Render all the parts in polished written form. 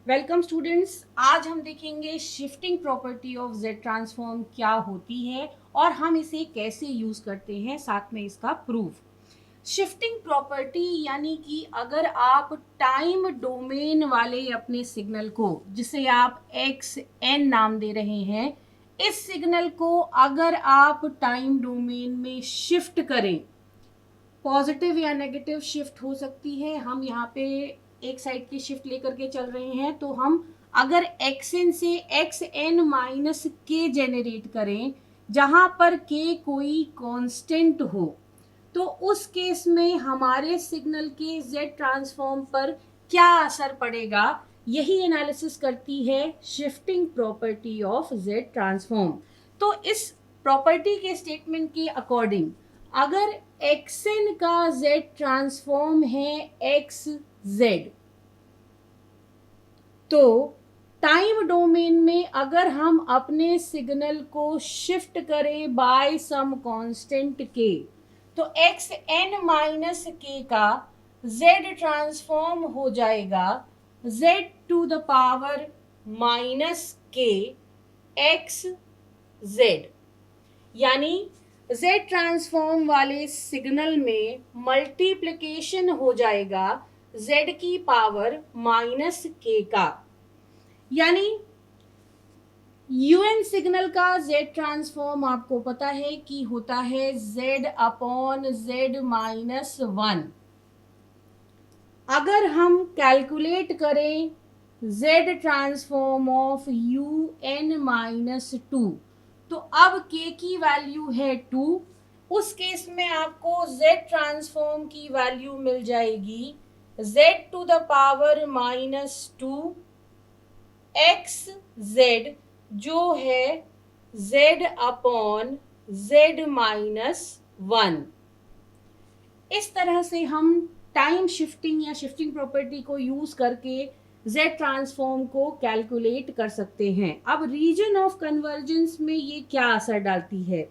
Welcome students. आज हम देखेंगे shifting property of Z transform क्या होती है और हम इसे कैसे यूज करते हैं, साथ में इसका प्रूफ। शिफ्टिंग प्रॉपर्टी यानी कि अगर आप टाइम डोमेन वाले अपने सिग्नल को, जिसे आप एक्स एन नाम दे रहे हैं, इस सिग्नल को अगर आप टाइम डोमेन में शिफ्ट करें, पॉजिटिव या नेगेटिव शिफ्ट हो सकती है। हम यहाँ पे एक साइड की शिफ्ट लेकर के चल रहे हैं, तो हम अगर एक्स एन से एक्स एन माइनस के जेनरेट करें, जहां पर के कोई कांस्टेंट हो, तो उस केस में हमारे सिग्नल के जेड ट्रांसफॉर्म पर क्या असर पड़ेगा, यही एनालिसिस करती है shifting property of Z transform. तो इस प्रॉपर्टी के स्टेटमेंट के अकॉर्डिंग अगर एक्सएन का जेड ट्रांसफॉर्म है एक्स जेड, तो टाइम डोमेन में अगर हम अपने सिग्नल को शिफ्ट करें बाय सम कांस्टेंट के, तो एक्स एन माइनस के का जेड ट्रांसफॉर्म हो जाएगा Z to the power minus K X Z. यानी Z ट्रांसफॉर्म वाले सिग्नल में मल्टीप्लिकेशन हो जाएगा Z की पावर माइनस के का। यानी यूएन सिग्नल का Z ट्रांसफॉर्म आपको पता है कि होता है Z अपॉन Z माइनस 1। अगर हम कैलकुलेट करें Z transform of U N minus 2, तो अब k की वैल्यू है 2। उस केस में आपको z ट्रांसफॉर्म की वैल्यू मिल जाएगी z to the power minus 2 X Z, जो है z अपॉन z माइनस 1। इस तरह से हम टाइम शिफ्टिंग या शिफ्टिंग प्रॉपर्टी को यूज करके Z ट्रांसफॉर्म को कैलकुलेट कर सकते हैं। अब रीजन ऑफ कन्वर्जेंस में ये क्या असर डालती है,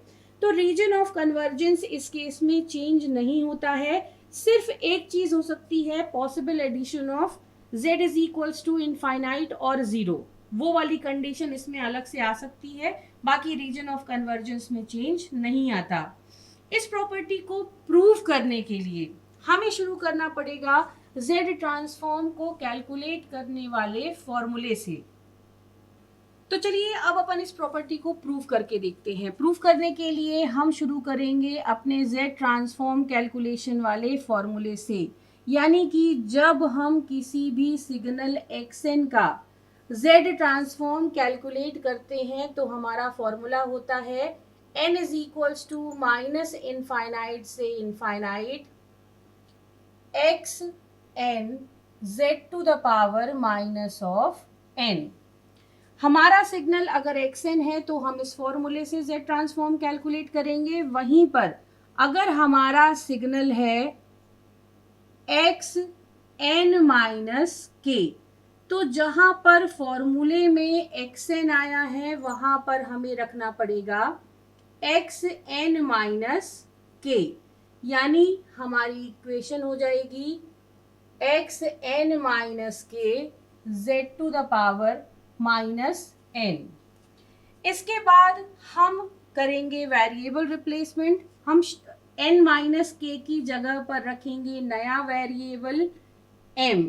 तो रीजन ऑफ कन्वर्जेंस इस केस में चेंज नहीं होता है। सिर्फ एक चीज हो सकती है, possible addition of Z is equals to infinite और 0, वो वाली कंडीशन इसमें अलग से आ सकती है। बाकी रीजन ऑफ कन्वर्जेंस में चेंज नहीं आता। इस प्रॉपर्टी को प्रूव करने के लिए हमें शुरू करना पड़ेगा Z ट्रांसफॉर्म को कैलकुलेट करने वाले फॉर्मूले से। तो चलिए अब अपन इस प्रॉपर्टी को प्रूव करके देखते हैं। प्रूव करने के लिए हम शुरू करेंगे अपने Z ट्रांसफॉर्म कैलकुलेशन वाले फॉर्मूले से। यानी कि जब हम किसी भी सिग्नल xn का Z ट्रांसफॉर्म कैलकुलेट करते हैं, तो हमारा फॉर्मूला होता है n is equals to minus infinite से infinite x n z to the power minus of n. हमारा सिग्नल अगर एक्स एन है तो हम इस फॉर्मूले से जेड ट्रांसफॉर्म कैलकुलेट करेंगे। वहीं पर अगर हमारा सिग्नल है एक्स एन माइनस के, तो जहां पर फॉर्मूले में एक्स एन आया है वहां पर हमें रखना पड़ेगा एक्स एन माइनस के। यानी हमारी इक्वेशन हो जाएगी X N minus K Z to the power minus N. इसके बाद हम करेंगे वेरिएबल रिप्लेसमेंट। हम एन माइनस के की जगह पर रखेंगे नया वेरिएबल m।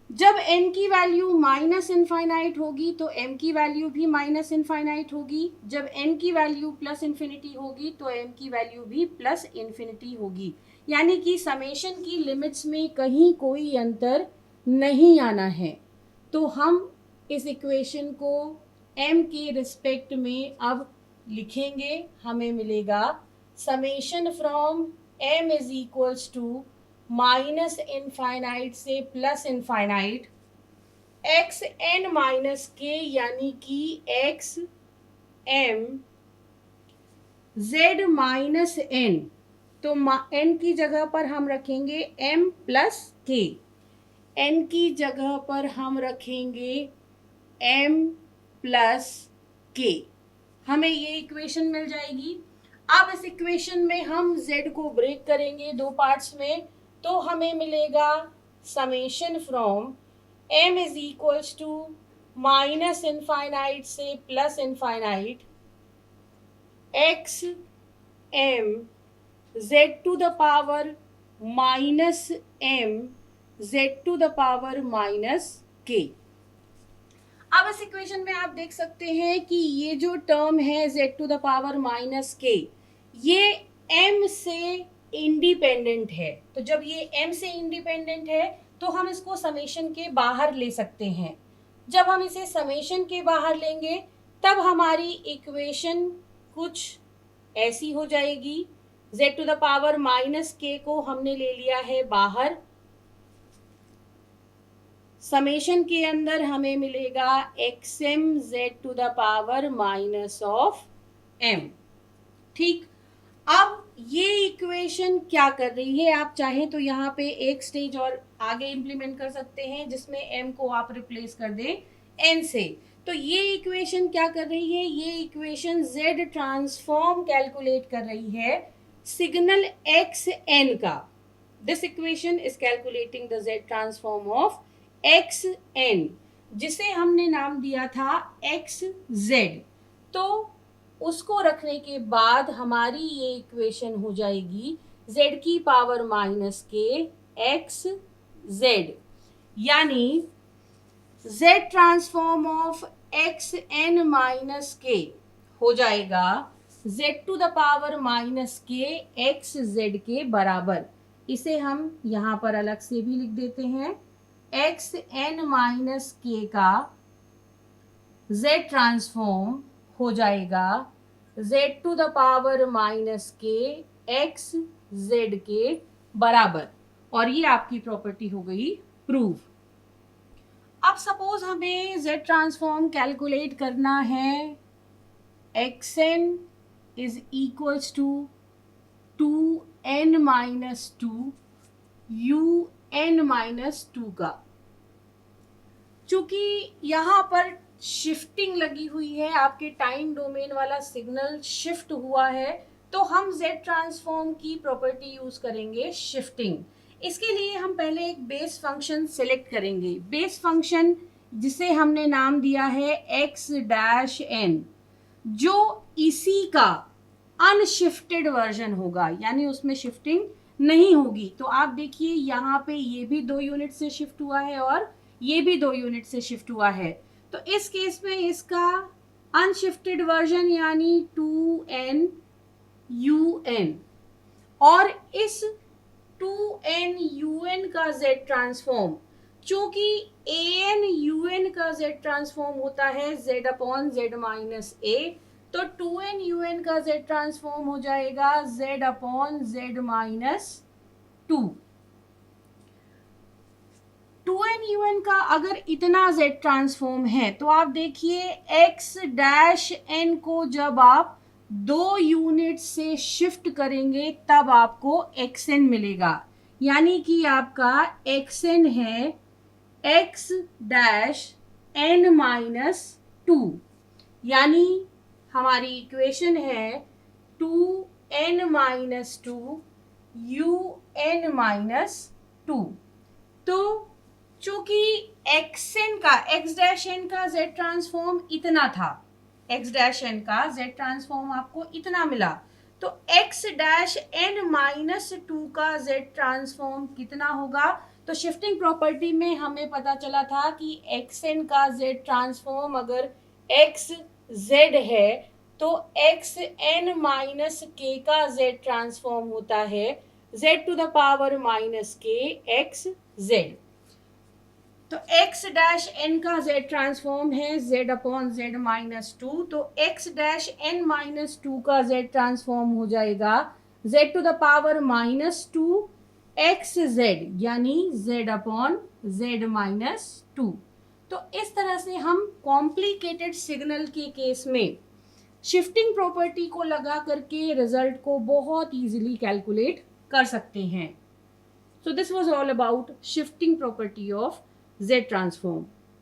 जब n की वैल्यू माइनस इनफाइनाइट होगी तो m की वैल्यू भी माइनस इनफाइनाइट होगी। जब n की वैल्यू प्लस इन्फिनिटी होगी तो m की वैल्यू भी प्लस इन्फिनिटी होगी। यानी कि समेशन की लिमिट्स में कहीं कोई अंतर नहीं आना है। तो हम इस इक्वेशन को m के रिस्पेक्ट में अब लिखेंगे। हमें मिलेगा summation from m is equals to minus infinite से plus infinite x N minus k, यानी कि x m z minus n. तो एन की जगह पर हम रखेंगे एम प्लस के, एन की जगह पर हम रखेंगे एम प्लस के। हमें ये इक्वेशन मिल जाएगी। अब इस इक्वेशन में हम z को ब्रेक करेंगे दो पार्ट्स में, तो हमें मिलेगा summation from m is equals to minus infinite से plus infinite x m z to the power minus m z to the power minus k. अब इस इक्वेशन में आप देख सकते हैं कि ये जो टर्म है z to the power minus K, ये m से इंडिपेंडेंट है। तो जब ये m से इंडिपेंडेंट है तो हम इसको समेशन के बाहर ले सकते हैं। जब हम इसे समेशन के बाहर लेंगे तब हमारी इक्वेशन कुछ ऐसी हो जाएगी। z to the power minus K को हमने ले लिया है बाहर, समेशन के अंदर हमें मिलेगा xm z to the power minus of m। ठीक, अब ये इक्वेशन क्या कर रही है, आप चाहें तो यहाँ पे एक स्टेज और आगे इम्प्लीमेंट कर सकते हैं जिसमें m को आप रिप्लेस कर दें n से। तो ये इक्वेशन क्या कर रही है, ये इक्वेशन z ट्रांसफॉर्म कैलकुलेट कर रही है सिग्नल xn का। This equation is calculating the z transform of xn, जिसे हमने नाम दिया था xz। तो उसको रखने के बाद हमारी ये इक्वेशन हो जाएगी z की पावर माइनस के xz, यानी z transform of xn minus K हो जाएगा z to the power minus K xz के बराबर। इसे हम यहाँ पर अलग से भी लिख देते हैं, xn माइनस के का z ट्रांसफॉर्म हो जाएगा z to the power minus K xz के बराबर। और ये आपकी प्रॉपर्टी हो गई प्रूव। अब सपोज हमें z ट्रांसफॉर्म कैलकुलेट करना है, xn is equals to 2n minus 2 un minus 2 का। चूंकि यहाँ पर शिफ्टिंग लगी हुई है, आपके टाइम डोमेन वाला सिग्नल शिफ्ट हुआ है, तो हम z ट्रांसफॉर्म की प्रॉपर्टी यूज करेंगे शिफ्टिंग। इसके लिए हम पहले एक बेस फंक्शन सेलेक्ट करेंगे, बेस फंक्शन जिसे हमने नाम दिया है x डैश n, जो इसी का अनशिफ्टेड वर्जन होगा, यानी उसमें शिफ्टिंग नहीं होगी। तो आप देखिए यहाँ पे ये भी 2 यूनिट से शिफ्ट हुआ है और ये भी 2 यूनिट से शिफ्ट हुआ है। तो इस केस में इसका अनशिफ्टेड वर्जन यानी 2n un, और इस 2n un का z ट्रांसफॉर्म, चूंकि an un का z ट्रांसफॉर्म होता है z upon z minus a, तो 2n un का z ट्रांसफॉर्म हो जाएगा z upon z minus 2। 2n un का अगर इतना z ट्रांसफॉर्म है तो आप देखिए x डैश n को जब आप 2 यूनिट से शिफ्ट करेंगे तब आपको xn मिलेगा, यानी कि आपका xn है x डैश n माइनस 2, यानी हमारी इक्वेशन है 2n माइनस 2 un माइनस 2। तो चूंकि xn का x डैश n का z ट्रांसफॉर्म इतना था, x डैश n का z ट्रांसफॉर्म आपको इतना मिला, तो x डैश n माइनस 2 का z ट्रांसफॉर्म कितना होगा। तो शिफ्टिंग प्रॉपर्टी में हमें पता चला था कि xn का z ट्रांसफॉर्म अगर xz है तो xn माइनस k का z ट्रांसफॉर्म होता है z to the power minus k xz। तो x डैश n का z ट्रांसफॉर्म है z अपॉन z माइनस 2, तो x डैश n माइनस 2 का z ट्रांसफॉर्म हो जाएगा z to the power minus 2 xz, यानी z अपॉन z माइनस 2। तो इस तरह से हम कॉम्प्लिकेटेड सिग्नल के केस में शिफ्टिंग प्रॉपर्टी को लगा करके रिजल्ट को बहुत इजीली कैलकुलेट कर सकते हैं। So this was all about shifting property of Z transform.